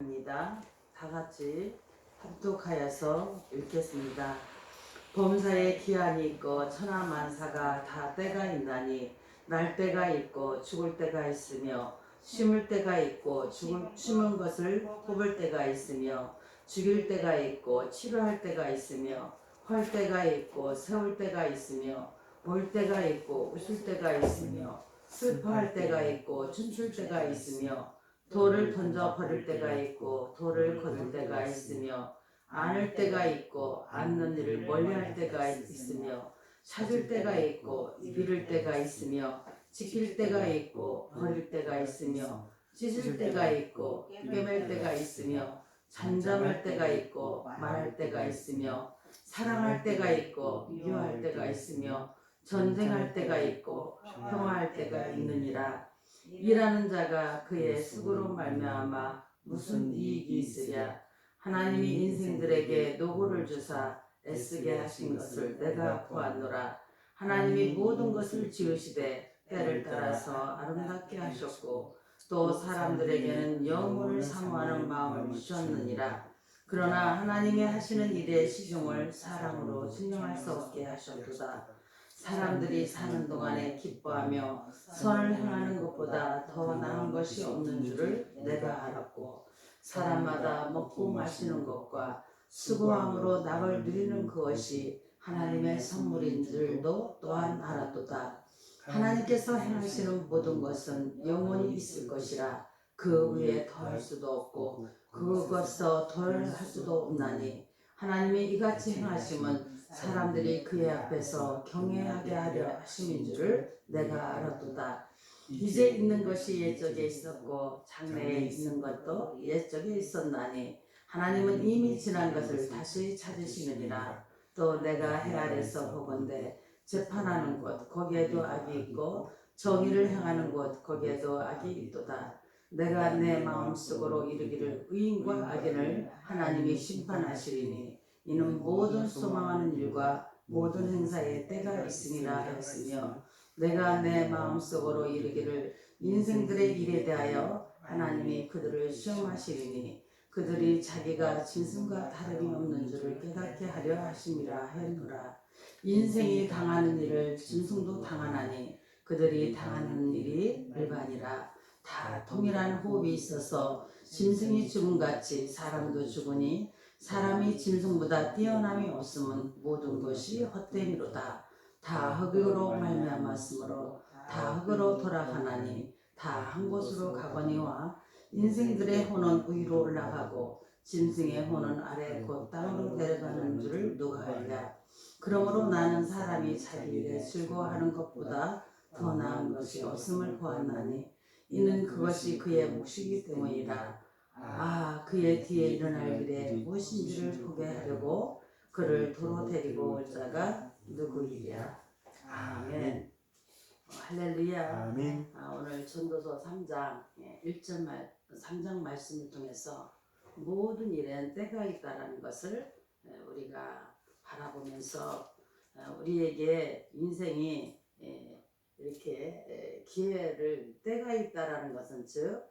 입니다. 다 같이 합독하여서 읽겠습니다. 범사에 기한이 있고 천하만사가 다 때가 있나니 날 때가 있고 죽을 때가 있으며 심을 때가 있고 심은 것을 뽑을 때가 있으며 죽일 때가 있고 치료할 때가 있으며 헐 때가 있고 세울 때가 있으며 볼 때가 있고 웃을 때가 있으며 슬퍼할 때가 있고 춤출 때가 있으며 돌을 던져 버릴 때가 있고 돌을 거둘 때가 있으며 안을 때가 있고 안는 일을 멀리할 때가 있으며 찾을 때가 있고 잃을 때가 있으며 지킬 때가 있고 버릴 때가 있으며 찢을 때가 있고 꿰맬 때가 있으며 잠잠할 때가 있고 말할 때가 있으며 사랑할 때가 있고 미워할 때가 있으며 전쟁할 때가 있고 평화할 때가 있느니라. 일하는 자가 그의 수고로 말미암아 무슨 이익이 있으랴. 하나님이 인생들에게 노고를 주사 애쓰게 하신 것을 내가 보았노라. 하나님이 모든 것을 지으시되 때를 따라서 아름답게 하셨고 또 사람들에게는 영혼을 사모하는 마음을 주셨느니라. 그러나 하나님이 하시는 일의 시중을 사람으로 증명할 수 없게 하셨도다. 사람들이 사는 동안에 기뻐하며 선을 행하는 것보다 더 나은 것이 없는 줄을 내가 알았고 사람마다 먹고 마시는 것과 수고함으로 낙을 누리는 그것이 하나님의 선물인 줄도 또한 알았도다. 하나님께서 행하시는 모든 것은 영원히 있을 것이라. 그 위에 더할 수도 없고 그것서 덜 할 수도 없나니 하나님이 이같이 행하심은 사람들이 그의 앞에서 경외하게 하려 하심인 줄을 내가 알았도다. 이제 있는 것이 옛적에 있었고 장래에 있는 것도 옛적에 있었나니 하나님은 이미 지난 것을 다시 찾으시느니라. 또 내가 해 아래서 보건대 재판하는 곳 거기에도 악이 있고 정의를 행하는 곳 거기에도 악이 있도다. 내가 내 마음속으로 이르기를 의인과 악인을 하나님이 심판하시리니 이는 모든 소망하는 일과 모든 행사에 때가 있으니라 하였으며 내가 내 마음속으로 이르기를 인생들의 일에 대하여 하나님이 그들을 시험하시리니 그들이 자기가 짐승과 다름이 없는 줄을 깨닫게 하려 하심이라 하였노라. 인생이 당하는 일을 짐승도 당하나니 그들이 당하는 일이 일반이라. 다 동일한 호흡이 있어서 짐승이 죽음같이 사람도 죽으니 사람이 짐승보다 뛰어남이 없음은 모든 것이 헛되미로다. 다 흙으로 말미암았으므로 다 흙으로 돌아가나니 다 한 곳으로 가거니와 인생들의 혼은 위로 올라가고 짐승의 혼은 아래 곧 땅으로 내려가는 줄을 누가 알랴. 그러므로 나는 사람이 자기 일에 즐거워하는 것보다 더 나은 것이 없음을 보았나니 이는 그것이 그의 몫이기 때문이라. 그의 뒤에 일어날 일에 무엇인지를 보게 하려고 그를 도로 데리고 올 자가 누구이랴. 아멘. 할렐루야. 아멘. 오늘 전도서 3장 3장 말씀을 통해서 모든 일엔 때가 있다라는 것을 우리가 바라보면서 우리에게 인생이 이렇게 기회를 때가 있다라는 것은 즉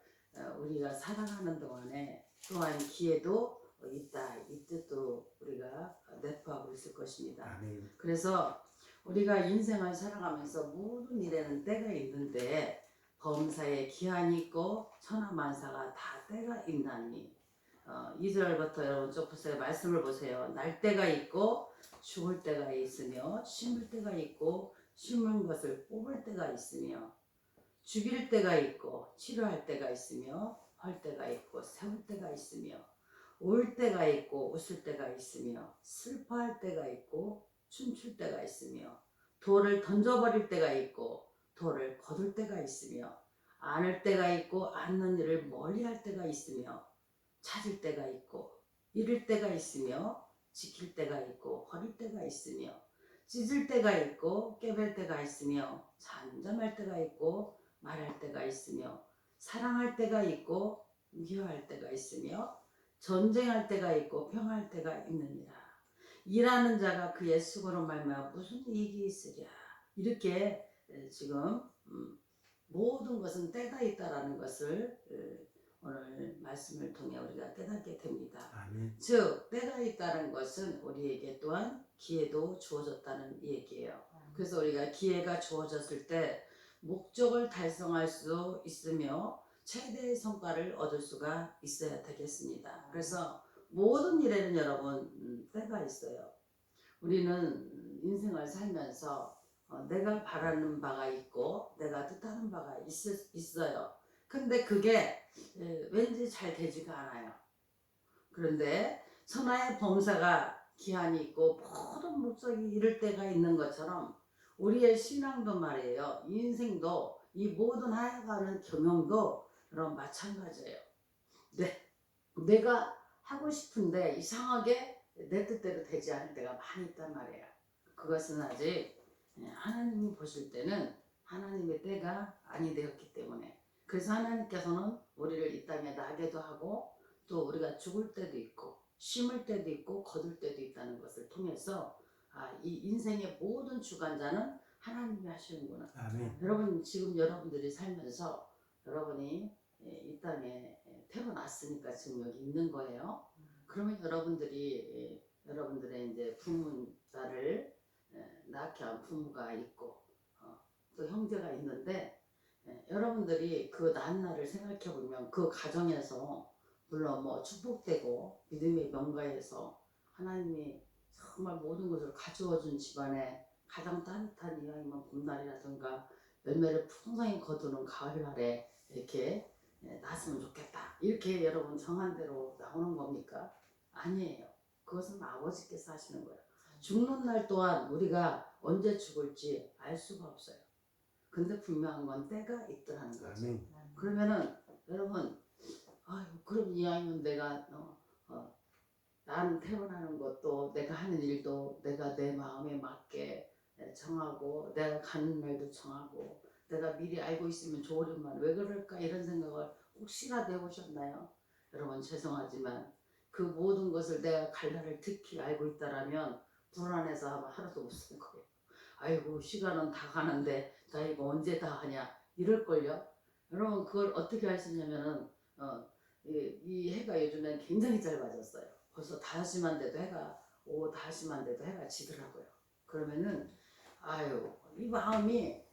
우리가 살아가는 동안에 또한 기회도 있다 이 뜻도 우리가 내포하고 있을 것입니다. 아멘. 그래서 우리가 인생을 살아가면서 모든 일에는 때가 있는데 범사에 기한이 있고 천하만사가 다 때가 있나니 2절부터 여러분 쭉 보세요. 말씀을 보세요. 날 때가 있고 죽을 때가 있으며 심을 때가 있고 심은 것을 뽑을 때가 있으며 죽일 때가 있고 치료할 때가 있으며 헐 때가 있고 세울 때가 있으며 올 때가 있고 웃을 때가 있으며 슬퍼할 때가 있고 춤출 때가 있으며 돌을 던져버릴 때가 있고 돌을 거둘 때가 있으며 안을 때가 있고 안는 일을 멀리할 때가 있으며 찾을 때가 있고 잃을 때가 있으며 지킬 때가 있고 버릴 때가 있으며 찢을 때가 있고 꿰맬 때가 있으며 잠잠할 때가 있고 말할 때가 있으며 사랑할 때가 있고 미워할 때가 있으며 전쟁할 때가 있고 평화할 때가 있느니라. 일하는 자가 그의 수고로 말미암아 무슨 이익이 있으랴. 이렇게 지금 모든 것은 때가 있다라는 것을 오늘 말씀을 통해 우리가 깨닫게 됩니다. 아멘. 즉 때가 있다는 것은 우리에게 또한 기회도 주어졌다는 얘기예요. 그래서 우리가 기회가 주어졌을 때 목적을 달성할 수 있으며 최대의 성과를 얻을 수가 있어야 되겠습니다. 그래서 모든 일에는 여러분 때가 있어요. 우리는 인생을 살면서 내가 바라는 바가 있고 내가 뜻하는 바가 있어요. 근데 그게 왠지 잘 되지가 않아요. 그런데 천하의 범사가 기한이 있고 모든 목적이 이룰 때가 있는 것처럼 우리의 신앙도 말이에요. 인생도 이 모든 하여가는 경영도 그런 마찬가지예요. 내가 하고 싶은데 이상하게 내 뜻대로 되지 않을 때가 많이 있단 말이에요. 그것은 아직 하나님이 보실 때는 하나님의 때가 아니 되었기 때문에, 그래서 하나님께서는 우리를 이 땅에 나게도 하고 또 우리가 죽을 때도 있고 심을 때도 있고 거둘 때도 있다는 것을 통해서 이 인생의 모든 주관자는 하나님이 하시는구나. 아멘. 여러분 지금 여러분들이 살면서 여러분이 이 땅에 태어났으니까 지금 여기 있는 거예요. 그러면 여러분들이 여러분들의 이제 부모자를 낳게 한 부모가 있고 또 형제가 있는데 여러분들이 그 낳은 날을 생각해 보면 그 가정에서 물론 뭐 축복되고 믿음의 명가에서 하나님이 정말 모든 것을 가져와 준 집안에 가장 따뜻한 이왕이면 봄날이라든가 열매를 풍성히 거두는 가을날에 이렇게 났으면 좋겠다 이렇게 여러분 정한 대로 나오는 겁니까? 아니에요. 그것은 아버지께서 하시는 거예요. 죽는 날 또한 우리가 언제 죽을지 알 수가 없어요. 근데 분명한 건 때가 있더라는 거죠. 아멘. 그러면은 여러분 그럼 이왕이면 내가 난 태어나는 것도 내가 하는 일도 내가 내 마음에 맞게 정하고 내가 가는 날도 정하고 내가 미리 알고 있으면 좋으련만 왜 그럴까 이런 생각을 혹시라도 해보셨나요? 여러분 죄송하지만 그 모든 것을 내가 갈 날을 특히 알고 있다라면 불안해서 아마 하루도 못 쓸 거예요. 아이고 시간은 다 가는데 나 이거 언제 다 하냐 이럴걸요. 여러분 그걸 어떻게 할 수 있냐면은 이 해가 요즘엔 굉장히 짧아졌어요. 벌써 5시만 돼도 해가 오후 5시만 돼도 해가 지더라고요. 그러면은 이 마음이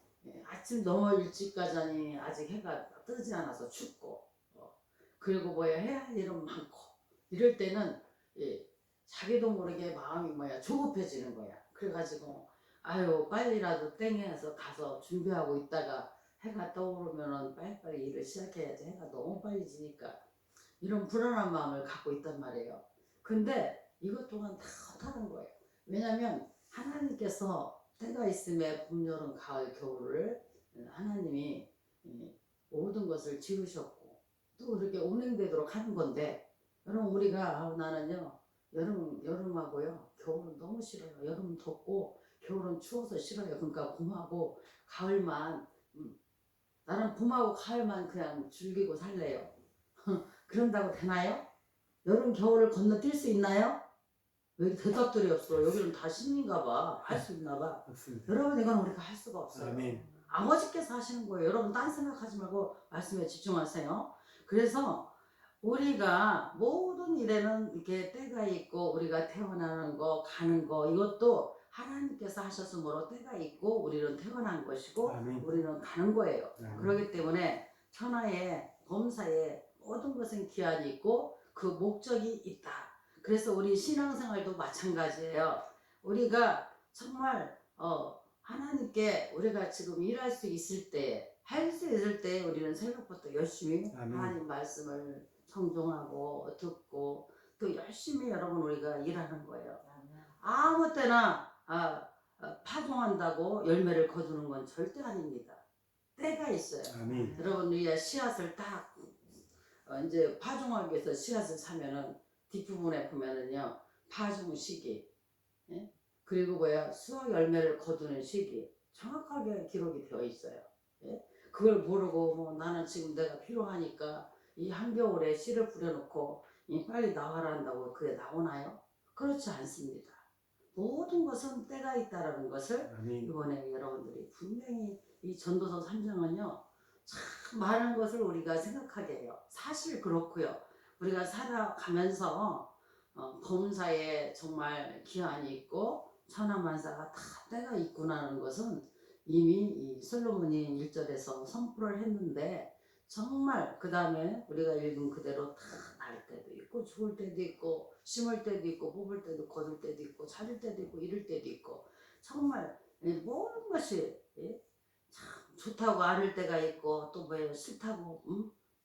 아침 너무 일찍까지 하니 아직 해가 뜨지 않아서 춥고 그리고 뭐야 해야 할 일은 많고 이럴 때는 자기도 모르게 마음이 조급해지는 거야. 그래가지고 빨리라도 땡해서 가서 준비하고 있다가 해가 떠오르면은 빨리빨리 일을 시작해야지 해가 너무 빨리 지니까 이런 불안한 마음을 갖고 있단 말이에요. 근데 이것 또한 다 다른 거예요. 왜냐하면 하나님께서 때가 있음에 봄, 여름, 가을, 겨울을 하나님이 모든 것을 지으셨고 또 그렇게 운행되도록 하는 건데 여러분 우리가 나는요 여름하고요 겨울은 너무 싫어요. 여름은 덥고 겨울은 추워서 싫어요. 그러니까 봄하고 가을만 나는 봄하고 가을만 그냥 즐기고 살래요. 그런다고 되나요? 여름 겨울을 건너뛸 수 있나요? 왜 대답들이 없어? 여기는 다 신인가 봐. 할 수 있나 봐. 맞습니다. 여러분 이건 우리가 할 수가 없어요. 아멘. 아버지께서 하시는 거예요. 여러분 딴 생각하지 말고 말씀에 집중하세요. 그래서 우리가 모든 일에는 이렇게 때가 있고 우리가 태어나는 거 가는 거 이것도 하나님께서 하셨으므로 때가 있고 우리는 태어난 것이고 아멘. 우리는 가는 거예요. 아멘. 그렇기 때문에 천하의 범사에 모든 것은 기한이 있고 그 목적이 있다. 그래서 우리 신앙생활도 마찬가지예요. 우리가 정말 하나님께 우리가 지금 일할 수 있을 때, 할 수 있을 때 우리는 새벽부터 열심히 아멘. 하나님 말씀을 청종하고 듣고 또 열심히 여러분 우리가 일하는 거예요. 아무 때나 파종한다고 열매를 거두는 건 절대 아닙니다. 때가 있어요. 아멘. 여러분 우리가 씨앗을 딱 이제 파종하기 위해서 씨앗을 사면은 뒷부분에 보면은요 파종 시기 그리고 수확 열매를 거두는 시기 정확하게 기록이 되어 있어요. 그걸 모르고 뭐 나는 지금 내가 필요하니까 이 한겨울에 씨를 뿌려놓고 빨리 나와라 한다고 그게 나오나요? 그렇지 않습니다. 모든 것은 때가 있다라는 것을 아멘. 이번에 여러분들이 분명히 이 전도서 3장은요 참 많은 것을 우리가 생각하게 해요. 사실 그렇고요. 우리가 살아가면서 범사에 정말 기한이 있고 천하만사가 다 때가 있구나는 것은 이미 이 솔로몬이 1절에서 선포를 했는데, 정말 그 다음에 우리가 읽은 그대로 다 날 때도 있고 죽을 때도 있고 심을 때도 있고 뽑을 때도 거둘 때도 있고 자릴 때도 있고 잃을 때도 있고, 정말 모든 것이 참 좋다고 않을 때가 있고, 또 뭐예요, 싫다고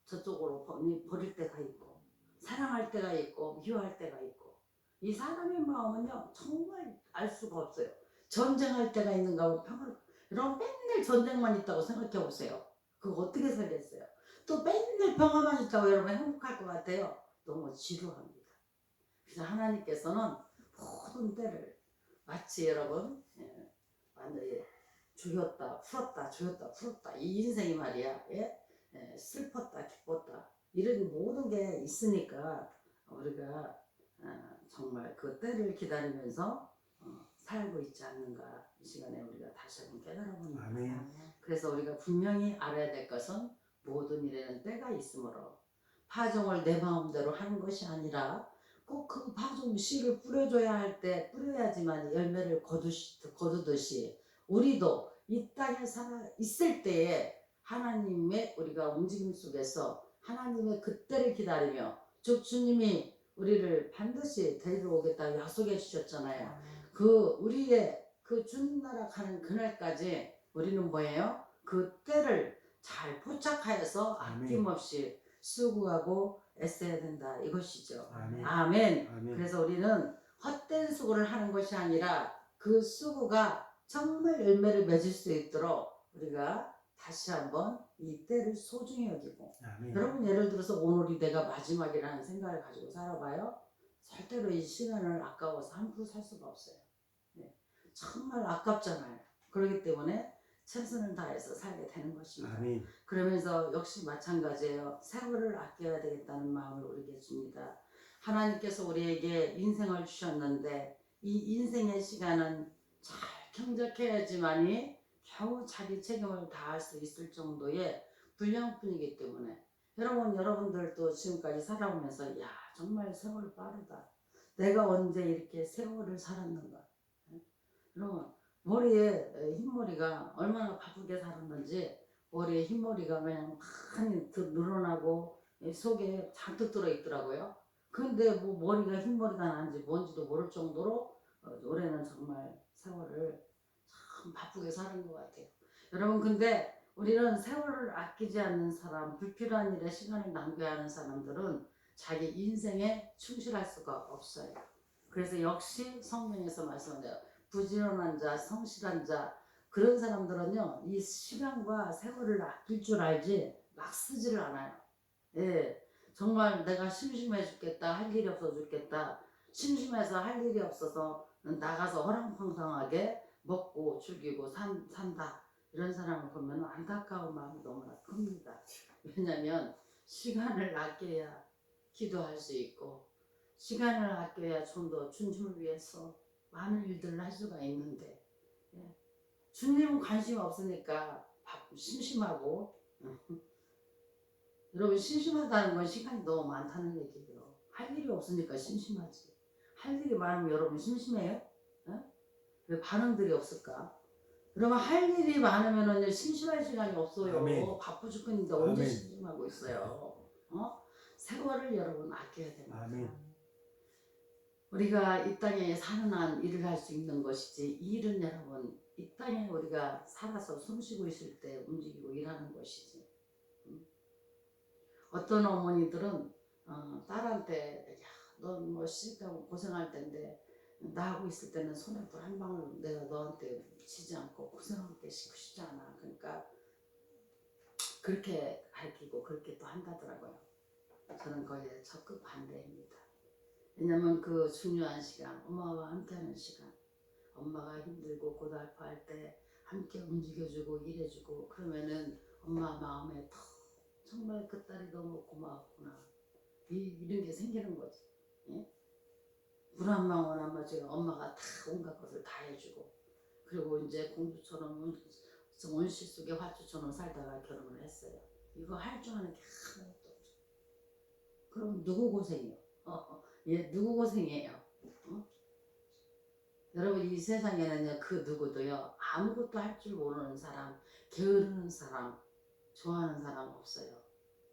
저쪽으로 버릴 때가 있고, 사랑할 때가 있고 미워할 때가 있고. 이 사람의 마음은요 정말 알 수가 없어요. 전쟁할 때가 있는가 하면 평화를, 여러분 맨날 전쟁만 있다고 생각해 보세요. 그거 어떻게 살겠어요? 또 맨날 평화만 있다고 여러분 행복할 것 같아요? 너무 지루합니다. 그래서 하나님께서는 모든 때를 마치 여러분 완전히 조였다 풀었다 조였다 풀었다, 이 인생이 말이야. 슬펐다 기뻤다 이런 모든 게 있으니까 우리가 정말 그 때를 기다리면서 살고 있지 않는가, 이 시간에 우리가 다시 한번 깨달아봅니다. 아멘. 그래서 우리가 분명히 알아야 될 것은 모든 일에는 때가 있으므로 파종을 내 마음대로 하는 것이 아니라 꼭 그 파종 씨를 뿌려줘야 할 때 뿌려야지만 열매를 거두듯이, 우리도 이 땅에 살아 있을 때에 하나님의 우리가 움직임 속에서 하나님의 그때를 기다리며, 즉 주님이 우리를 반드시 데리러 오겠다 약속해 주셨잖아요. 그 우리의 그 주님 나라 가는 그날까지 우리는 뭐예요? 그 때를 잘 포착하여서 아낌없이 수고하고 애써야 된다, 이것이죠. 아멘. 아멘. 아멘. 그래서 우리는 헛된 수고를 하는 것이 아니라 그 수고가 정말 열매를 맺을 수 있도록 우리가 다시 한번 이 때를 소중히 여기고. 아멘. 여러분 예를 들어서 오늘이 내가 마지막이라는 생각을 가지고 살아봐요. 절대로 이 시간을 아까워서 함부로 살 수가 없어요. 정말 아깝잖아요. 그렇기 때문에 최선을 다해서 살게 되는 것입니다. 아멘. 그러면서 역시 마찬가지예요. 세월을 아껴야 되겠다는 마음을 우리에게 줍니다. 하나님께서 우리에게 인생을 주셨는데 이 인생의 시간은 잘 경작해야지만이 겨우 자기 책임을 다할 수 있을 정도의 분량뿐이기 때문에, 여러분들도 지금까지 살아오면서 야 정말 세월 빠르다, 내가 언제 이렇게 세월을 살았는가. 여러분 머리에 흰머리가 얼마나 바쁘게 살았는지, 머리에 흰머리가 그냥 많이 늘어나고 속에 잔뜩 들어있더라고요. 근데 뭐 머리가 흰머리가 나는지 뭔지도 모를 정도로 올해는 정말 세월을 참 바쁘게 사는 것 같아요. 여러분 근데 우리는 세월을 아끼지 않는 사람, 불필요한 일에 시간을 낭비하는 사람들은 자기 인생에 충실할 수가 없어요. 그래서 역시 성경에서 말씀하네요. 부지런한 자, 성실한 자, 그런 사람들은요 이 시간과 세월을 아낄 줄 알지 막 쓰지를 않아요. 정말 내가 심심해 죽겠다, 할 일이 없어 죽겠다, 심심해서 할 일이 없어서 나가서 허랑방탕하게 먹고 즐기고 산다, 이런 사람을 보면 안타까운 마음이 너무나 큽니다. 왜냐하면 시간을 아껴야 기도할 수 있고, 시간을 아껴야 좀 더 주님을 위해서 많은 일들을 할 수가 있는데, 주님은 관심이 없으니까 심심하고, 여러분 심심하다는 건 시간이 너무 많다는 얘기예요. 할 일이 없으니까 심심하지. 할 일이 많으면 여러분 심심해요? 왜 반응들이 없을까? 여러분 할 일이 많으면 심심할 시간이 없어요. 아멘. 바쁘 죽겠는데 언제 아멘. 심심하고 있어요. 세월을 여러분 아껴야 됩니다. 아멘. 우리가 이 땅에 사는 한 일을 할 수 있는 것이지, 이 일은 여러분 이 땅에 우리가 살아서 숨쉬고 있을 때 움직이고 일하는 것이지. 어떤 어머니들은 딸한테 넌 뭐 시집가고 고생할 텐데 나 하고 있을 때는 손에 불 한 방울 내가 너한테 묻히지 않고 고생하게 시키고 싶지 않아. 그러니까 그렇게 가르치고 그렇게 또 한다더라고요. 저는 거기에 적극 반대입니다. 왜냐면 그 중요한 시간, 엄마와 함께하는 시간, 엄마가 힘들고 고달파할 때 함께 움직여주고 일해주고, 그러면은 엄마 마음에 더 정말 그 딸이 너무 고마웠구나, 이런 게 생기는 거지. 물 한 방울 안 마시고 엄마가 다 온갖 것을 다 해주고, 그리고 이제 공주처럼 그래서 온실 속에 화초처럼 살다가 결혼을 했어요. 이거 할 줄 아는 게 아무것도 없죠. 그럼 누구 고생이요? 예, 누구 고생이에요? 어? 여러분 이 세상에는요 그 누구도요 아무것도 할 줄 모르는 사람, 게으르는 사람, 좋아하는 사람 없어요.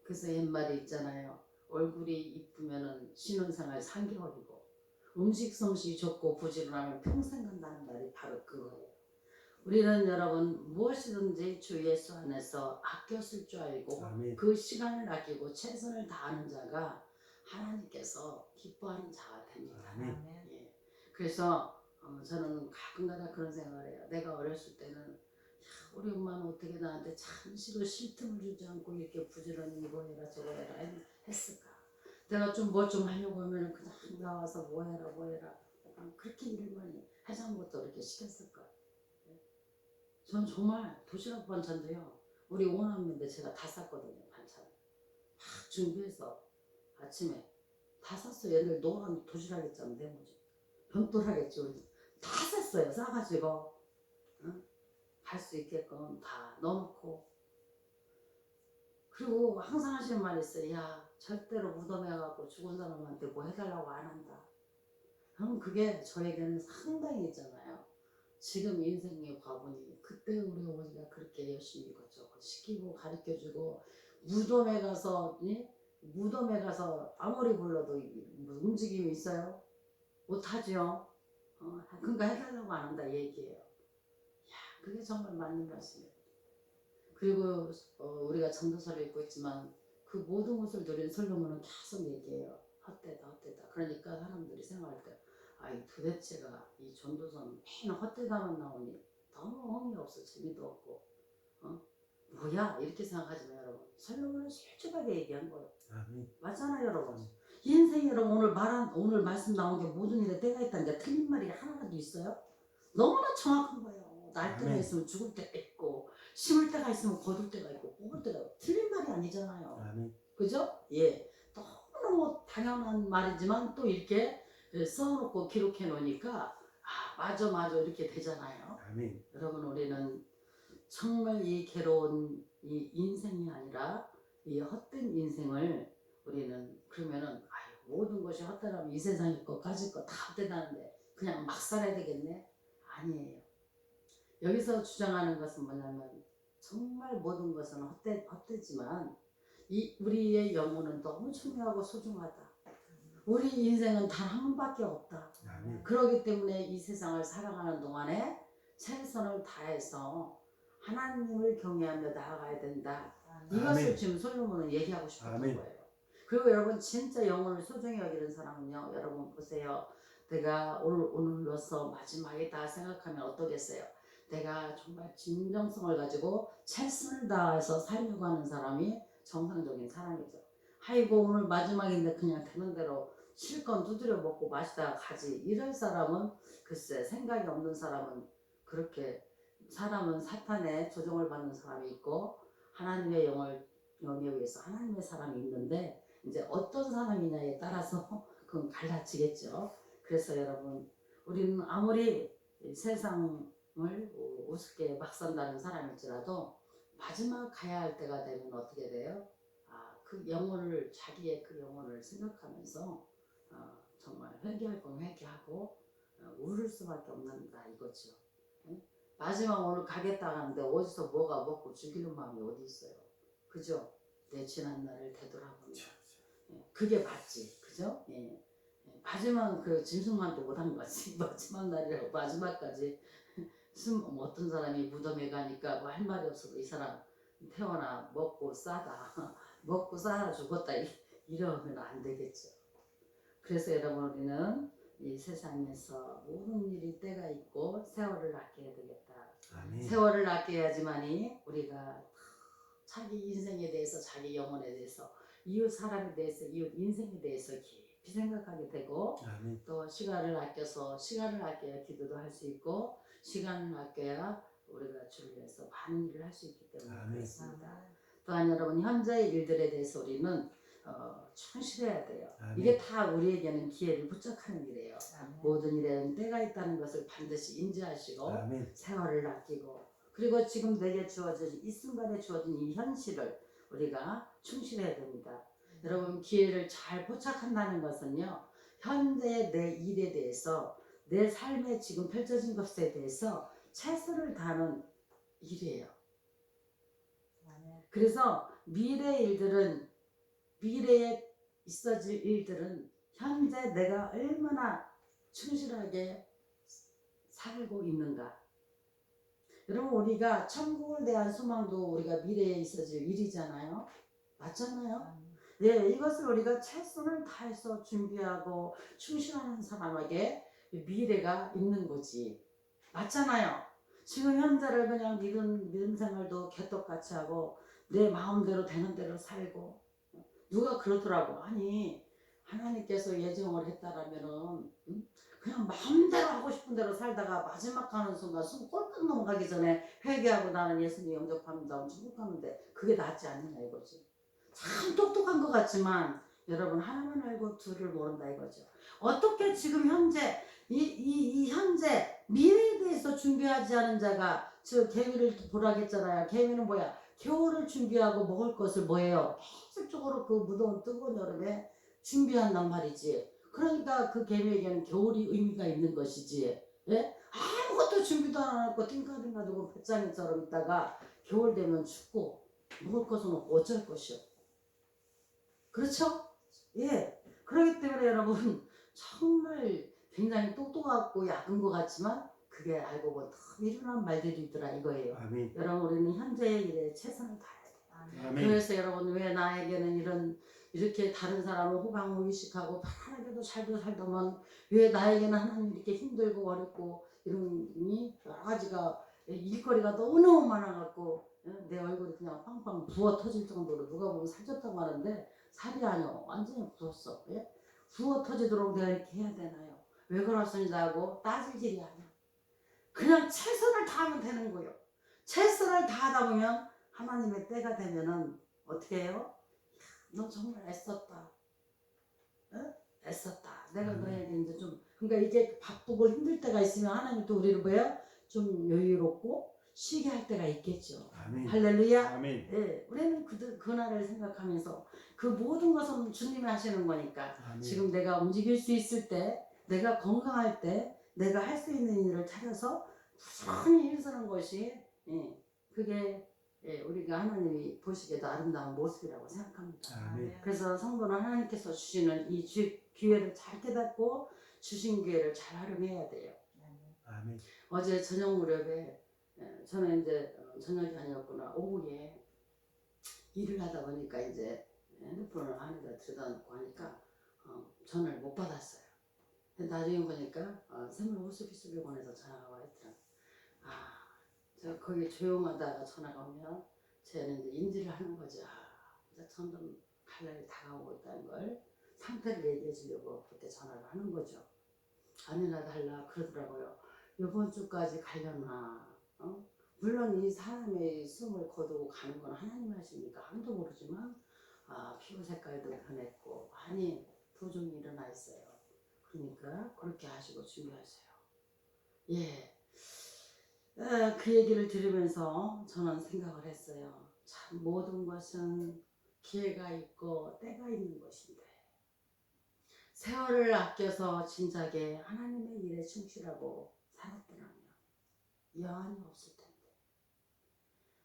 그래서 옛말에 있잖아요. 얼굴이 이쁘면은 신혼생활 3개월이고 음식 솜씨 좋고 부지런하면 평생 간다는 말이 바로 그거예요. 우리는 여러분 무엇이든지 주 예수 안에서 아껴 쓸 줄 알고 아멘. 그 시간을 아끼고 최선을 다하는 자가 하나님께서 기뻐하는 자가 됩니다. 아멘. 예. 그래서 저는 가끔가다 그런 생각을 해요. 내가 어렸을 때는 야, 우리 엄마는 어떻게 나한테 잠시도 쉴 틈을 주지 않고 이렇게 부지런히 이거 해라 저거 해라 했을까. 내가 좀 뭐 좀 하려고 하면 그냥 나와서 뭐 해라 뭐 해라 그렇게 일을 많이 해장부터 이렇게 시켰을까. 전 정말 도시락 반찬도요. 우리 오남매인데 제가 다 쌌거든요. 반찬 막 준비해서 아침에 다 쌌어요. 옛날 노란 도시락 있잖아. 내 뭐지 병돌하겠지. 우리 다 쌌어요. 싸가지고 응? 갈 수 있게끔 다 넣어놓고. 그리고 항상 하시는 말이 있어요. 야 절대로 무덤에 가고 죽은 사람한테 뭐 해달라고 안 한다. 그럼 그게 저에게는 상당히 있잖아요. 지금 인생의 과분이 그때 우리 어머니가 그렇게 열심히 이것저것 시키고 가르쳐주고 무덤에 가서 무덤에 가서 아무리 불러도 움직임이 있어요? 못하죠. 그러니까 해달라고 안 한다 얘기예요. 야 그게 정말 맞는 말씀이에요. 그리고 우리가 전도서를 읽고 있지만 그 모든 것을 누린 솔로몬은 계속 얘기해요. 헛되다 헛되다. 그러니까 사람들이 생각할 때 아이 도대체가 이 전도서는 맨 헛되다만 나오니 너무 흥이 없어 재미도 없고 뭐야 이렇게 생각하지만 여러분 솔로몬은 솔직하게 얘기한 거예요. 아멘. 맞잖아요 여러분. 인생이 여러분 오늘 말씀 나온 게 모든 일에 때가 있다는 게 틀린 말이 하나라도 있어요? 너무나 정확한 거예요. 날 때가 아멘. 있으면 죽을 때가 있고 심을 때가 있으면 거둘 때가 있고 뽑을 때가 있고 틀린 말이 아니잖아요. 아멘. 그죠? 예. 너무너무 당연한 말이지만 또 이렇게 써놓고 기록해 놓으니까 맞아 이렇게 되잖아요. 아멘. 여러분 우리는 정말 이 괴로운 이 인생이 아니라 이 헛된 인생을 우리는 그러면은 모든 것이 헛되라면 이 세상의 것 가질 거 다 헛되다는데 그냥 막 살아야 되겠네? 아니에요. 여기서 주장하는 것은 뭐냐면 정말 모든 것은 헛되지만 우리의 영혼은 너무 중요하고 소중하다. 우리 인생은 단 한 번밖에 없다. 아멘. 그렇기 때문에 이 세상을 살아가는 동안에 최선을 다해서 하나님을 경외하며 나아가야 된다. 이것을 아멘. 지금 솔로몬은 얘기하고 싶었던 아멘. 거예요. 그리고 여러분 진짜 영혼을 소중히 여기는 사람은요. 여러분 보세요. 내가 오늘로서 마지막이다 생각하면 어떠겠어요? 내가 정말 진정성을 가지고 최선을 다해서 살려고 하는 사람이 정상적인 사람이죠. 아이고 오늘 마지막인데 그냥 되는 대로 실컷 두드려 먹고 마시다가 가지. 이럴 사람은 글쎄 생각이 없는 사람은 그렇게 사람은 사탄의 조종을 받는 사람이 있고 하나님의 영에 의해서 하나님의 사람이 있는데 이제 어떤 사람이냐에 따라서 그건 갈라지겠죠. 그래서 여러분 우리는 아무리 세상을 우습게 막 산다는 사람일지라도 마지막 가야 할 때가 되면 어떻게 돼요? 그 영혼을 자기의 그 영혼을 생각하면서 정말 회개할 건 회개하고 울을 수밖에 없는다 이거죠. 예? 마지막 오늘 가겠다 하는데 어디서 뭐가 먹고 죽이는 마음이 어디 있어요? 그죠? 내 지난 날을 되돌아보면 그게 맞지, 그죠? 예. 마지막 그 짐승만도 못한 거지. 마지막 날이라고 마지막까지 어떤 사람이 무덤에 가니까 뭐 할 말이 없어도 이 사람 태어나 먹고 싸다 먹고 싸다 죽었다 이러면 안 되겠죠. 그래서 여러분 우리는 이 세상에서 모든 일이 때가 있고 세월을 아껴야 되겠다. 아멘. 세월을 아껴야지만이 우리가 자기 인생에 대해서 자기 영혼에 대해서 이웃 사람에 대해서 이웃 인생에 대해서 깊이 생각하게 되고 아멘. 또 시간을 아껴야 기도도 할 수 있고 시간을 아껴야 우리가 주를 위해서 많은 일을 할 수 있기 때문에 아멘. 그렇습니다. 또한 여러분 현재의 일들에 대해서 우리는 충실해야 돼요. 아멘. 이게 다 우리에게는 기회를 부착하는 일이에요. 아멘. 모든 일에는 때가 있다는 것을 반드시 인지하시고 아멘. 세월을 아끼고 그리고 지금 내게 주어진 이 순간에 주어진 이 현실을 우리가 충실해야 됩니다. 여러분 기회를 잘 포착한다는 것은요. 현재 내 일에 대해서 내 삶에 지금 펼쳐진 것에 대해서 최선을 다하는 일이에요. 그래서 미래에 있어질 일들은 현재 내가 얼마나 충실하게 살고 있는가. 여러분 우리가 천국을 대한 소망도 우리가 미래에 있어질 일이잖아요. 맞잖아요. 네, 이것을 우리가 최선을 다해서 준비하고 충실하는 사람에게 미래가 있는 거지. 맞잖아요. 지금 현재를 그냥 믿음 생활도 개떡같이 하고 내 마음대로 되는 대로 살고 누가 그러더라고. 아니 하나님께서 예정을 했다라면은 그냥 마음대로 하고 싶은 대로 살다가 마지막 가는 순간 숨 꼴깍 넘어가기 전에 회개하고 나는 예수님 영접합니다. 천국 가는데 그게 낫지 않느냐 이거지. 참 똑똑한 것 같지만 여러분 하나만 알고 둘을 모른다 이거죠. 어떻게 지금 현재 이 현재 미래에 대해서 준비하지 않은 자가 저 개미를 보라겠잖아요. 개미는 뭐야? 겨울을 준비하고 먹을 것을 뭐예요? 계속적으로 그 무더운 뜨거운 여름에 준비한단 말이지. 그러니까 그 개미에게는 겨울이 의미가 있는 것이지. 예? 아무것도 준비도 안 하고 띵까띵까 두고 배짱이처럼 있다가 겨울 되면 춥고 먹을 것은 없고 어쩔 것이요. 그렇죠? 예. 그렇기 때문에 여러분 정말 굉장히 똑똑하고 약은 것 같지만 그게 알고 보면 더 미련한 말들이더라 이거예요. 아멘. 여러분 우리는 현재의 일에 최선을 다해야 돼요. 아멘. 그래서 여러분 왜 나에게는 이렇게 다른 사람을 호강호기식하고 편하게도 잘도 살더만 왜 나에게는 하나님 이렇게 힘들고 어렵고 이러니 여러 가지가 일거리가 너무너무 많아갖고 내 얼굴이 그냥 빵빵 부어 터질 정도로 누가 보면 살쪘다고 하는데 살이 아니요 완전히 부었어. 예? 부어 터지도록 내가 이렇게 해야 되나요? 왜 그렇습니다 하고 따질 일이 아니야. 그냥 최선을 다하면 되는 거예요. 최선을 다하다 보면 하나님의 때가 되면은 어떻게 해요? 너 정말 애썼다. 어? 애썼다. 내가 너에게 이제 좀 그러니까 이게 바쁘고 힘들 때가 있으면 하나님 또 우리를 뭐예요? 좀 여유롭고 쉬게 할 때가 있겠죠. 아멘. 할렐루야. 아멘. 예, 우리는 그날을 생각하면서 그 모든 것은 주님이 하시는 거니까 아멘. 지금 내가 움직일 수 있을 때, 내가 건강할 때, 내가 할 수 있는 일을 찾아서 부지런히 힘쓰는 것이 그게 우리가 하나님이 보시기에도 아름다운 모습이라고 생각합니다. 아멘. 그래서 성도는 하나님께서 주시는 이 기회를 잘 깨닫고 주신 기회를 잘 활용해야 돼요. 아멘. 어제 저녁 무렵에 저는 이제 저녁이 아니었구나 오후에 일을 하다 보니까 이제 핸드폰을 안에다 들여다놓고 하니까 전화를 못 받았어요. 나중에 보니까 새물 호스피스병원에서 전화가 와 있더라고요. 저 거기 조용하다가 전화가 오면 쟤는 이제 인지를 하는 거죠. 이제 점점 갈 날이 다가오고 있다는 걸 상태를 얘기해 주려고 그렇게 전화를 하는 거죠. 아니나 달라 그러더라고요. 이번 주까지 가려나. 물론 이 사람의 숨을 거두고 가는 건 하나님 하십니까? 아무도 모르지만 피부 색깔도 변했고 많이 부종이 일어나 있어요. 그러니까 그렇게 하시고 준비하세요. 예. 그 얘기를 들으면서 저는 생각을 했어요. 참 모든 것은 기회가 있고 때가 있는 것인데 세월을 아껴서 진작에 하나님의 일에 충실하고 살았더라면 여한이 없을 텐데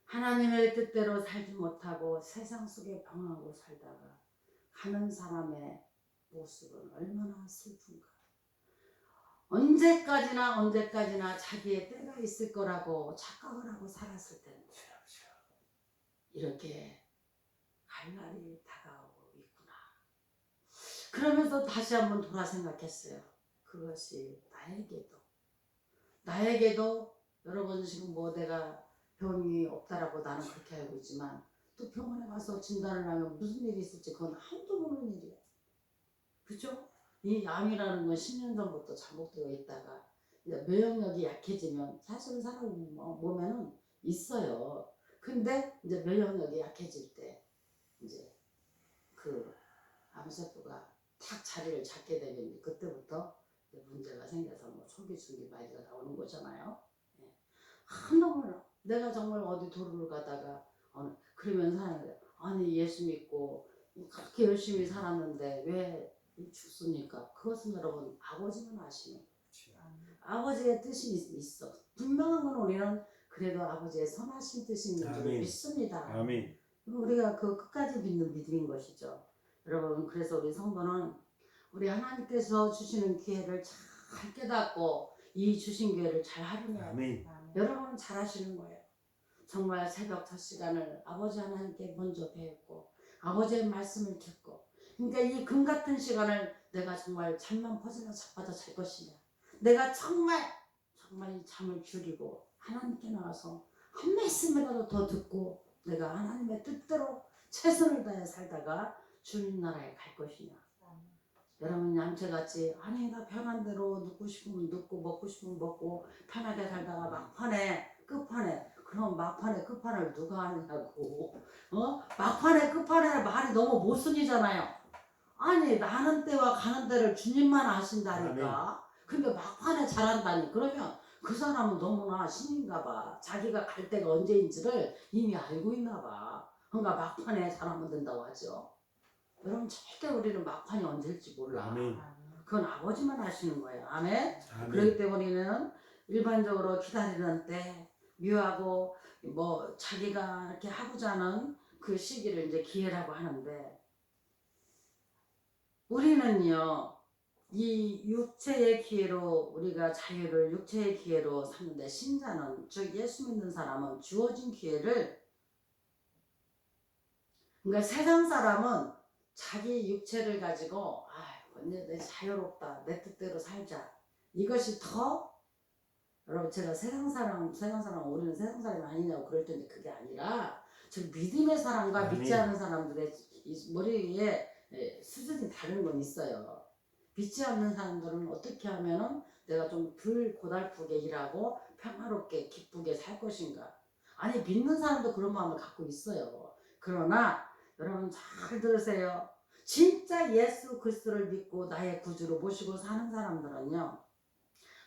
하나님의 뜻대로 살지 못하고 세상 속에 방황하고 살다가 가는 사람의 모습은 얼마나 슬픈가. 언제까지나 자기의 때가 있을 거라고 착각을 하고 살았을 텐데 이렇게 갈 날이 다가오고 있구나. 그러면서 다시 한번 돌아 생각했어요. 그것이 나에게도 여러분 지금 뭐 내가 병이 없다라고 나는 그렇게 알고 있지만 또 병원에 가서 진단을 하면 무슨 일이 있을지 그건 아무도 모르는 일이에요. 그죠? 이 암이라는 건 10년 전부터 잘못되어 있다가 이제 면역력이 약해지면 사실 사람 몸에는 있어요. 근데 이제 면역력이 약해질 때 이제 그 암세포가 탁 자리를 잡게 되면 그때부터 문제가 생겨서 뭐 초기, 중기, 말기가 나오는 거잖아요. 너무 내가 정말 어디 도로를 가다가 그러면 사람들이 아니 예수 믿고 그렇게 열심히 살았는데 왜 죽습니까? 그것은 여러분 아버지만 아시는 아버지의 뜻이 있어. 분명한 건 우리는 그래도 아버지의 선하신 뜻이 있는 줄 아멘. 믿습니다. 아멘. 우리가 그 끝까지 믿는 믿음인 것이죠. 여러분 그래서 우리 성도는 우리 하나님께서 주시는 기회를 잘 깨닫고 이 주신 기회를 잘 활용해야 돼요. 아멘. 여러분은 잘 하시는 거예요. 정말 새벽 첫 시간을 아버지 하나님께 먼저 배웠고 아버지의 말씀을 듣고 그러니까 이 금 같은 시간을 내가 정말 잠만 퍼져나 자빠져 잘 것이냐 내가 정말 이 잠을 줄이고 하나님께 나와서 한 말씀이라도 더 듣고 내가 하나님의 뜻대로 최선을 다해 살다가 주님 나라에 갈 것이냐 여러분 얌체같이 아니 나 편한 대로 눕고 싶으면 눕고 먹고 싶으면 먹고 편하게 살다가 막판에 끝판에 그럼 막판에 끝판을 누가 하느냐고 막판에 끝판에 말이 너무 모순이잖아요. 아니 나는 때와 가는 때를 주님만 아신다니까. 근데 막판에 잘한다니 그러면 그 사람은 너무나 신인가 봐. 자기가 갈 때가 언제인지를 이미 알고 있나 봐. 그러니까 막판에 잘하면 된다고 하죠. 여러분 절대 우리는 막판이 언제일지 몰라. 아멘. 그건 아버지만 아시는 거예요. 아멘. 아멘. 그렇기 때문에 우리는 일반적으로 기다리는 때 묘하고 뭐 자기가 이렇게 하고자 하는 그 시기를 이제 기회라고 하는데 우리는요 이 육체의 기회로 우리가 자유를 육체의 기회로 삼는데 신자는 즉 예수 믿는 사람은 주어진 기회를 그러니까 세상 사람은 자기 육체를 가지고 내 자유롭다 내 뜻대로 살자 이것이 더 여러분 제가 세상 사람 우리는 세상 사람이 아니냐고 그럴 텐데 그게 아니라 즉 믿음의 사람과 아멘. 믿지 않는 사람들의 머리 위에 수준이 다른 건 있어요. 믿지 않는 사람들은 어떻게 하면은 내가 좀 덜 고달프게 일하고 평화롭게 기쁘게 살 것인가. 아니 믿는 사람도 그런 마음을 갖고 있어요. 그러나 여러분 잘 들으세요. 진짜 예수 그리스도를 믿고 나의 구주로 모시고 사는 사람들은요.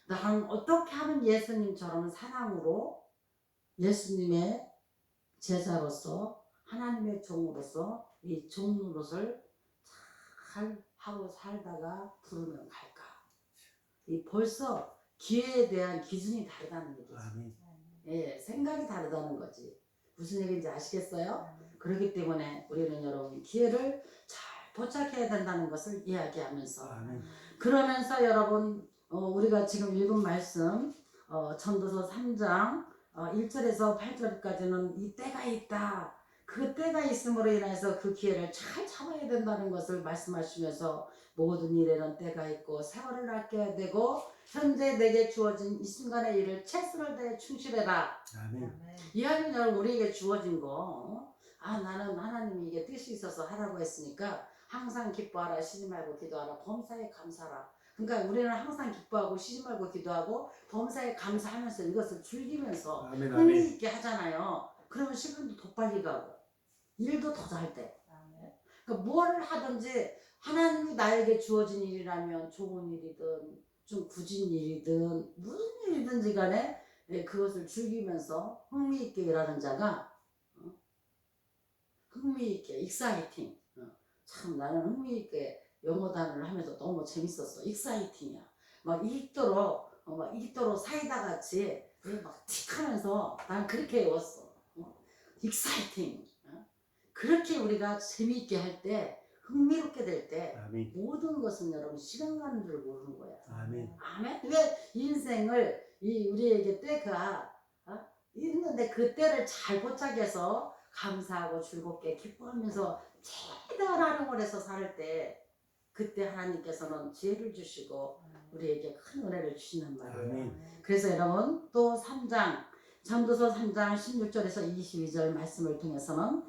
나는 어떻게 하면 예수님처럼 사랑으로 예수님의 제자로서 하나님의 종으로서 이 종 노릇을 잘 하고 살다가 부르면 갈까? 이 벌써 기회에 대한 기준이 다르다는 얘기죠. 아멘. 예, 생각이 다르다는 거지. 무슨 얘기인지 아시겠어요? 그렇기 때문에 우리는 여러분 기회를 잘 포착해야 된다는 것을 이야기하면서 아멘. 그러면서 여러분 우리가 지금 읽은 말씀 전도서 3장 1절에서 8절까지는 이 때가 있다. 그 때가 있음으로 인해서 그 기회를 잘 잡아야 된다는 것을 말씀하시면서 모든 일에는 때가 있고 세월을 아껴야 되고 현재 내게 주어진 이 순간의 일을 최선을 다해 충실해라. 아멘. 이하면 여러분 우리에게 주어진 거 나는 하나님이 이게 뜻이 있어서 하라고 했으니까 항상 기뻐하라 쉬지 말고 기도하라 범사에 감사하라. 그러니까 우리는 항상 기뻐하고 쉬지 말고 기도하고 범사에 감사하면서 이것을 즐기면서 아멘. 의미 아멘. 있게 하잖아요. 그러면 시간도 더 빨리 가고 일도 더 잘 돼. 그러니까 뭘 하든지 하나님이 나에게 주어진 일이라면 좋은 일이든 좀 굳은 일이든 무슨 일이든지 간에 그것을 즐기면서 흥미있게 일하는 자가 흥미있게 익사이팅 참 나는 흥미있게 영어 단어를 하면서 너무 재밌었어. 익사이팅이야. 막 읽도록 사이다 같이 막 틱하면서 난 그렇게 외웠어. 익사이팅. 그렇게 우리가 재미있게 할 때 흥미롭게 될 때 아멘. 모든 것은 여러분 시간 가는 줄 모르는 거야. 아멘. 아멘. 왜 인생을 우리에게 때가 있는데 그 때를 잘 포착해서 감사하고 즐겁게 기뻐하면서 최대한 활용을 해서 살 때 그때 하나님께서는 지혜를 주시고 우리에게 큰 은혜를 주시는 말이에요. 아멘. 그래서 여러분 또 3장 전도서 3장 16절에서 22절 말씀을 통해서는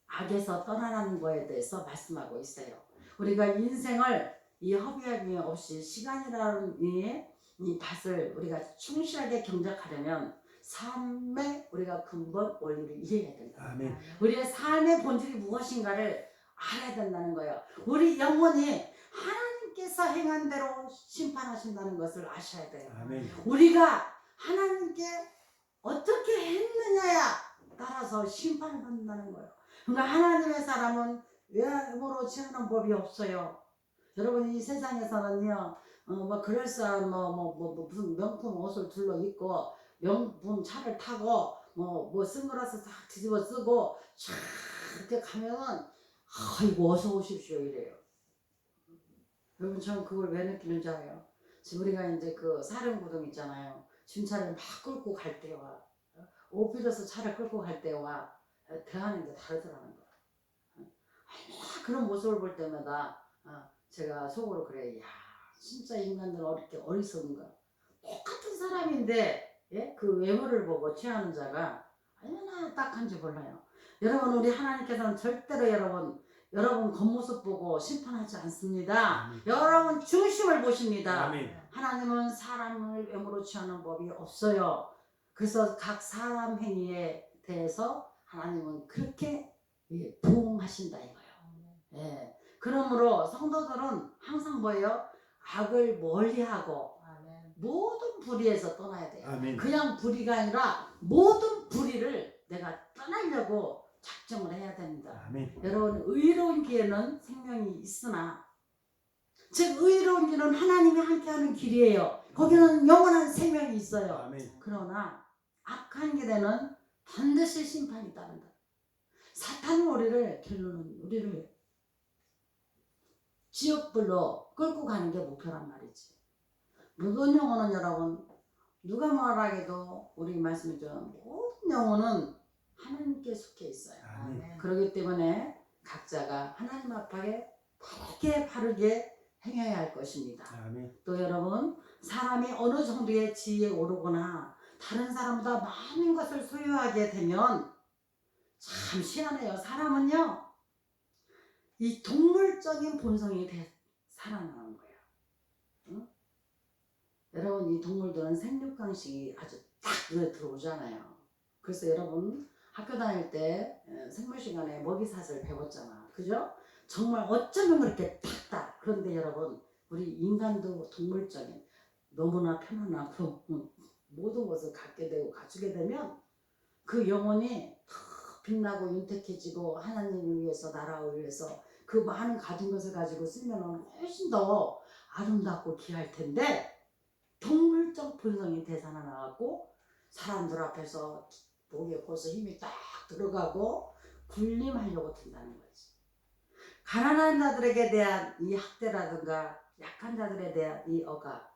악에서 떠나라는 거에 대해서 말씀하고 있어요. 우리가 인생을 이 허비함이 없이 시간이라는 이 밭을 우리가 충실하게 경작하려면 삶의 우리가 근본 원리를 이해해야 된다. 아멘. 우리의 삶의 본질이 무엇인가를 알아야 된다는 거예요. 우리 영혼이 하나님께서 행한 대로 심판하신다는 것을 아셔야 돼요. 아멘. 우리가 하나님께 어떻게 했느냐야 따라서 심판을 받는다는 거예요. 그러니까 하나님의 사람은 외모로 취하는 법이 없어요. 여러분 이 세상에서는요, 뭐 그럴싸한 무슨 명품 옷을 둘러 입고 명품 차를 타고 뭐 선글라스 싹 뒤집어 쓰고 쫙 이렇게 가면은 아이고 어서 오십시오 이래요. 여러분 저는 그걸 왜 느끼는지 알아요? 지금 우리가 이제 그 사령구동 있잖아요. 준차를 막 끌고 갈 때와 오피더스 차를 끌고 갈 때와 대하는 게 다르더라는 거야. 그런 모습을 볼 때마다 제가 속으로 그래. 야 진짜 인간들 어렵게 어리석은가. 똑같은 사람인데 예? 그 외모를 보고 취하는 자가 얼마나 딱한지 몰라요. 여러분 우리 하나님께서는 절대로 여러분 겉모습 보고 심판하지 않습니다. 여러분 중심을 보십니다. 아멘. 하나님은 사람을 외모로 취하는 법이 없어요. 그래서 각 사람 행위에 대해서 하나님은 그렇게 부응하신다 이거예요. 예. 그러므로 성도들은 항상 뭐예요? 악을 멀리하고 모든 불의에서 떠나야 돼요. 아멘. 그냥 불의가 아니라 모든 불의를 내가 떠나려고 작정을 해야 됩니다. 아멘. 여러분 의로운 길에는 생명이 있으나 즉 의로운 길은 하나님이 함께하는 길이에요. 거기는 영원한 생명이 있어요. 아멘. 그러나 악한 길에는 반드시 심판이 따른다. 사탄은 우리를 지옥불로 끌고 가는 게 목표란 말이지. 모든 영혼은 여러분 누가 말하기도 우리 말씀이죠. 모든 영혼은 하나님께 속해 있어요. 아멘. 그렇기 때문에 각자가 하나님 앞에 바르게 행해야 할 것입니다. 아멘. 또 여러분 사람이 어느 정도의 지위에 오르거나 다른 사람보다 많은 것을 소유하게 되면 참 희한해요. 사람은요 이 동물적인 본성이 살아나는 거예요. 응? 여러분 이 동물들은 생육강식이 아주 딱 눈에 들어오잖아요. 그래서 여러분 학교 다닐 때 생물 시간에 먹이사슬 배웠잖아. 그죠? 정말 어쩌면 그렇게 탁딱. 그런데 여러분 우리 인간도 동물적인 너무나 편안하고 모든 것을 갖게 되고 갖추게 되면 그 영혼이 더 빛나고 윤택해지고 하나님을 위해서 나라를 위해서 그 많은 가진 것을 가지고 쓰면 훨씬 더 아름답고 귀할 텐데 동물적 본성이 되살아나갖고 사람들 앞에서 목에 벌써 힘이 딱 들어가고 군림하려고 든다는 거지. 가난한 자들에게 대한 이 학대라든가 약한 자들에 대한 이 억압,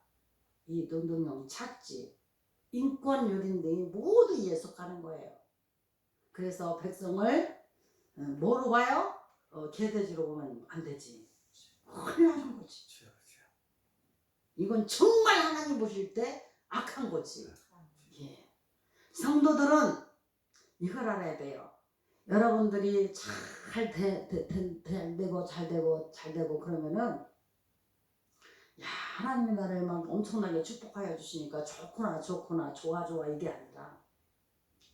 이 노동력 착지, 인권 유린 등이 모두 이에 속하는 거예요. 그래서 백성을 뭐로 봐요? 개돼지로 보면 안 되지. 큰일 나는 거지. 이건 정말 하나님 보실 때 악한 거지. 예. 성도들은 이걸 알아야 돼요. 여러분들이 잘 되고 그러면은 야 하나님이 나를 막 엄청나게 축복하여 주시니까 좋구나 좋아 이게 아니라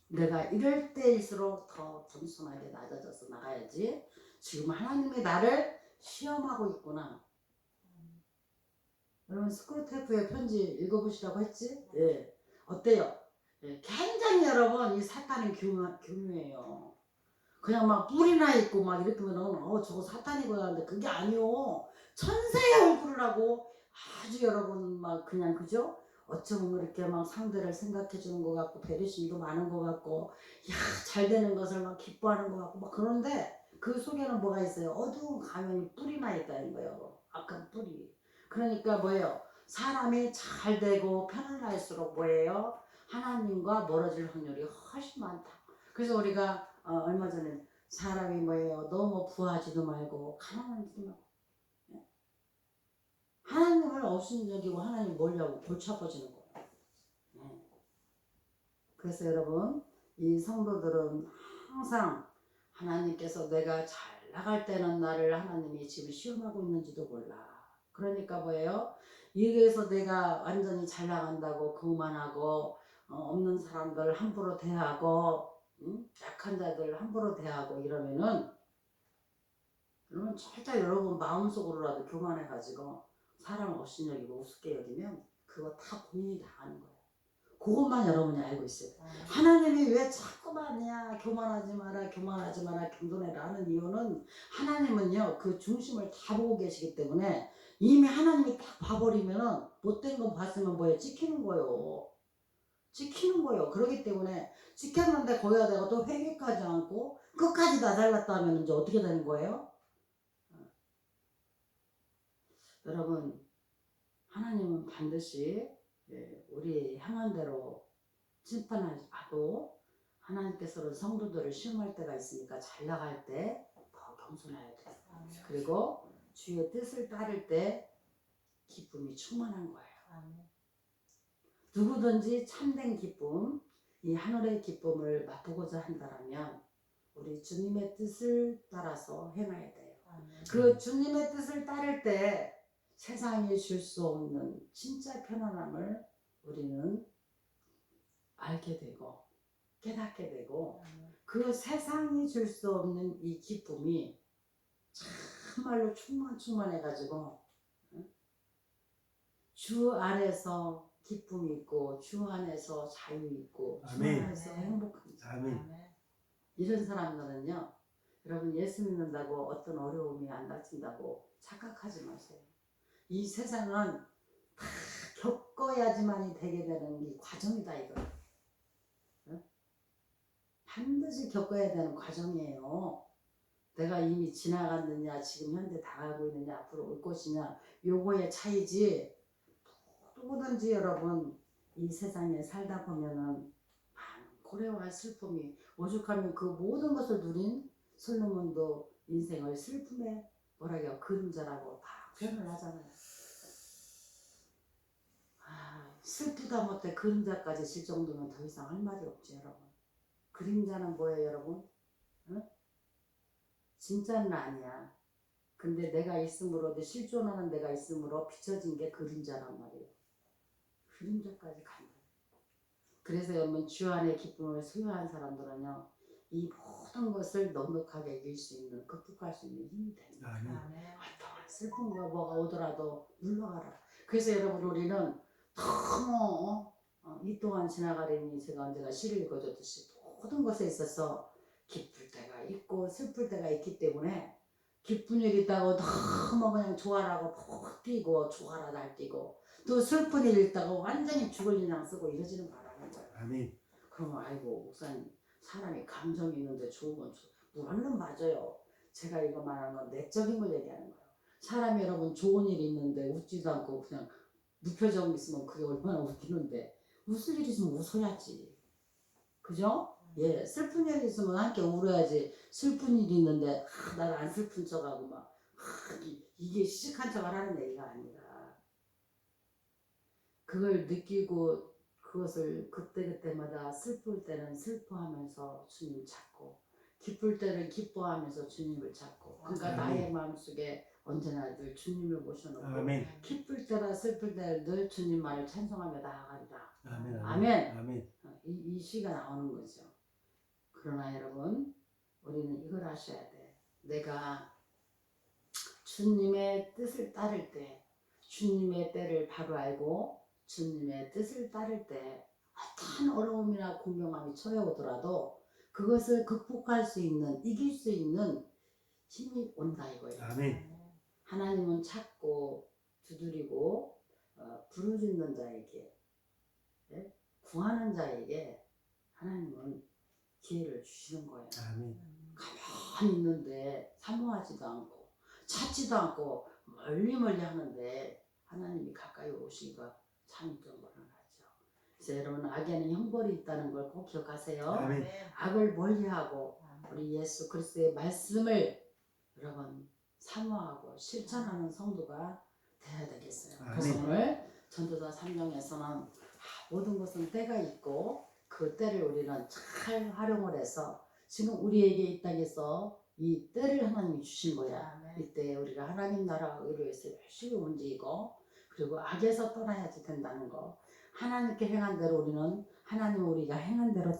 내가 이럴 때일수록 더 겸손하게 낮아져서 나가야지. 지금 하나님이 나를 시험하고 있구나. 여러분 스크루테프의 편지 읽어보시라고 했지? 예. 어때요? 예. 굉장히 여러분 이 사탄은 교묘해요. 그냥 막 뿔이나 있고 막 이렇게면은 저거 사탄이구나 하는데 그게 아니요. 천사의 얼굴을 하고 아주 여러분 막 그냥 그죠? 어쩌면 그렇게 막 상대를 생각해 주는 것 같고 배려심도 많은 것 같고 야 잘 되는 것을 막 기뻐하는 것 같고 막 그런데 그 속에는 뭐가 있어요? 어두운 가면이 뿔이나 있다는 거예요. 악한 뿔이. 그러니까 뭐예요? 사람이 잘 되고 편안할수록 뭐예요? 하나님과 멀어질 확률이 훨씬 많다. 그래서 우리가 얼마 전에 사람이 뭐예요? 너무 부하지도 말고 가난하지도 말고 하나님을 없인 여기고 하나님 몰려고 골치 아파지는 거예요. 네. 그래서 여러분 이 성도들은 항상 하나님께서 내가 잘 나갈 때는 나를 하나님이 지금 시험하고 있는지도 몰라. 그러니까 뭐예요? 여기에서 내가 완전히 잘 나간다고 그만하고 없는 사람들 함부로 대하고 약한 자들 함부로 대하고 이러면은 여러분 절대 여러분 마음속으로라도 교만해가지고 사람을 없인 여기고 우습게 여기면 그거 다 본인이 다 하는 거예요. 그것만 여러분이 알고 있어요. 하나님이 왜 자꾸만이야 교만하지 마라 교만하지 마라 겸손해라 하는 이유는 하나님은요 그 중심을 다 보고 계시기 때문에 이미 하나님이 딱 봐버리면은 못된 거 봤으면 뭐예요? 찍히는 거예요. 찍히는 거예요. 그렇기 때문에 찍혔는데 거기다 대고 또 회개까지 않고 끝까지 다 잘랐다 하면 이제 어떻게 되는 거예요? 여러분 하나님은 반드시 우리 향한 대로 심판하고 하나님께서는 성도들을 시험할 때가 있으니까 잘 나갈 때 더 겸손해야 돼요. 그리고 주의 뜻을 따를 때 기쁨이 충만한 거예요. 누구든지 참된 기쁨, 이 하늘의 기쁨을 맛보고자 한다면 우리 주님의 뜻을 따라서 행해야 돼요. 그 주님의 뜻을 따를 때 세상이 줄 수 없는 진짜 편안함을 우리는 알게 되고 깨닫게 되고 그 세상이 줄 수 없는 이 기쁨이 정말로 충만해가지고 주 안에서 기쁨이 있고 주 안에서 자유 있고 주 안에서 행복합니다. 이런 사람들은요 여러분 예수 믿는다고 어떤 어려움이 안 닥친다고 착각하지 마세요. 이 세상은 다 겪어야지만이 되게 되는 이 과정이다 이거. 반드시 겪어야 되는 과정이에요. 내가 이미 지나갔느냐 지금 현재 당하고 있느냐 앞으로 올 것이냐 요거의 차이지. 누구든지 여러분 이 세상에 살다 보면은 많은 고뇌와 슬픔이 오죽하면 그 모든 것을 누린 솔로몬도 인생을 슬픔의 뭐라고요 그림자라고 다 표현을 하잖아요. 슬프다 못해 그림자까지 질 정도면 더 이상 할 말이 없지 여러분. 그림자는 뭐예요 여러분? 응? 진짜는 아니야. 근데 내가 있음으로 실존하는 내가 있음으로 비춰진 게 그림자란 말이에요. 그림자까지 간다. 그래서 여러분 주 안의 기쁨을 소유한 사람들은요 이 모든 것을 넉넉하게 이길 수 있는 극복할 수 있는 힘이 됩니다. 어떠한 슬픔과 뭐가 오더라도 물러가라. 그래서 여러분 우리는 너무 이 동안 지나가려니 제가 언제가 시를 읽어줬듯이 모든 것에 있어서 기쁠 때가 있고 슬플 때가 있기 때문에 기쁜 일 있다고 너무 그냥 좋아라고 푹 뛰고 좋아라 날뛰고 또 슬픈 일 있다고 완전히 죽을 인양 쓰고 이러지는 말라는 거예요. 그러면 아이고 목사님 사람이 감정이 있는데 좋으면 물론 맞아요. 제가 이거 말하는 건 내적인 걸 얘기하는 거예요. 사람이 여러분 좋은 일이 있는데 웃지도 않고 그냥 무표정 있으면 그게 얼마나 웃기는데 웃을 일 있으면 웃어야지. 그죠? 예, 슬픈 일이 있으면 함께 울어야지. 슬픈 일이 있는데 나는 안 슬픈 척하고 막 이게 시식한 척을 하는 얘기가 아니라 그걸 느끼고 그것을 그때그때마다 슬플 때는 슬퍼하면서 주님 찾고 기쁠 때는 기뻐하면서 주님을 찾고 그러니까 나의 마음속에 언제나 늘 주님을 모셔놓고 기쁠 때나 슬플 때나 늘 주님만을 찬송하며 나아간다. 아멘. 이 시가 나오는 거죠. 그러나 여러분 우리는 이걸 아셔야 돼. 내가 주님의 뜻을 따를 때 주님의 때를 바로 알고 주님의 뜻을 따를 때 어떤 어려움이나 공경함이 처해오더라도 그것을 극복할 수 있는 이길 수 있는 힘이 온다 이거예요. 하나님은 찾고 두드리고 부르짖는 자에게 구하는 자에게 하나님은 기회를 주시는 거예요. 가만히 있는데 사모하지도 않고 찾지도 않고 멀리 하는데 하나님이 가까이 오시기가 참 좀 어려하죠. 그래서 여러분 악에는 형벌이 있다는 걸 꼭 기억하세요. 악을 멀리하고 우리 예수 그리스도의 말씀을 여러분 사모하고 실천하는 성도가 돼야 되겠어요. 그래서 오늘 전도서 3장에서는 모든 것은 때가 있고 그 때를 우리는 잘 활용을 해서 지금 우리에게 이 땅에서 이 때를 하나님이 주신 거야. 이때 우리가 하나님 나라와 의로에서 열심히 움직이고 그리고 악에서 떠나야지 된다는 거. 하나님께 행한 대로 우리는 하나님 우리가 행한 대로 다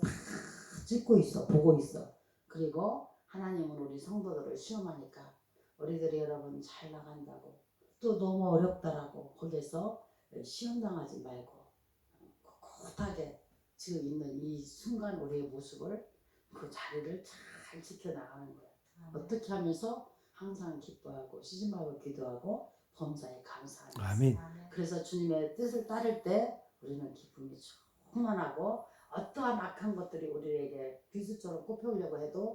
찍고 있어. 보고 있어. 그리고 하나님은 우리 성도들을 시험하니까 우리들이 여러분 잘 나간다고 또 너무 어렵다라고 거기에서 시험당하지 말고 꿋꿋하게 지금 있는 이 순간 우리의 모습을 그 자리를 잘 지켜나가는 거예요. 어떻게 하면서 항상 기뻐하고 시집하고 기도하고 범사에 감사하는 아멘. 그래서 주님의 뜻을 따를 때 우리는 기쁨이 충만하고 어떠한 악한 것들이 우리에게 비수처럼 꼽혀오려고 해도